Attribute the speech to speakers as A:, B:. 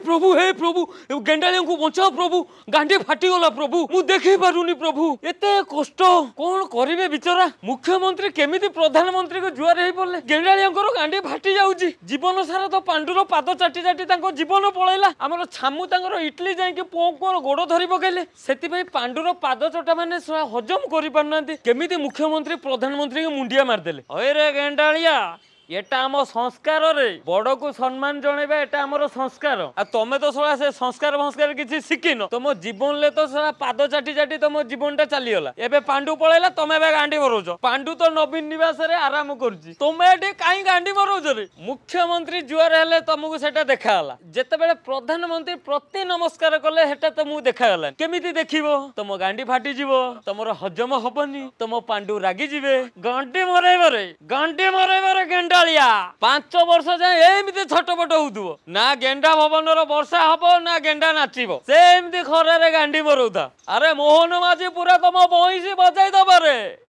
A: हे प्रभु गेंडालियों को बचाओ प्रभु गांडी फाटी गला प्रभु मु देखि पारुनी प्रभु एते कष्ट कौन करिवे बिचारा मुख्यमंत्री केमिति प्रधानमंत्री को जुआर हेई पड़ले गेंडालियों गांडी फाटी जाउची जीवन सारा तो पांडुर पाद चाटी चाटी तांको जीवन पळैला हमर छामु तांकर इटली जाई के पोंको गोड़ धरि पकेले सेति भाई पांडुर पाद चटा माने हजम करि पारनांती केमिति मुख्यमंत्री प्रधानमंत्री के मुंडिया मार देले ओए रे गेंडालिया एटा आम संस्कार रे बड़ को सम्मान जणेबा एटा हमर संस्कार आ तमे तो सला से संस्कार भंस्कार किछि सिकिन तुम जीवन ले तो सला पाद चाटी चाटी तुम जीवनटा चली गला एबे पांडु पळैला तमे बे गांडी मरोज पांडु तो नवीन निवास रे आराम करछि तमे एठी काई गांडी मरोज रे मुख्यमंत्री जुआर हेले तुमको सेटा देखा हला जेते बेले प्रधानमंत्री प्रति नमस्कार कले हेटा तो मु देखा हला केमिति देखिबो तुम गांडी फाटी जीवो तमरो हजम हबनी तुम पांडु रागी जिवे गांडी मरेबो रे गेंडा 5 वर्ष जाए एमती छटपट होउथुबो ना गेंडा भवन वर्षा हबो ना गेंडा नाचिबो सेमती खरे गांडी मरौथा अरे मोहन माझी पूरा तुम बंसी बजाई दबरे।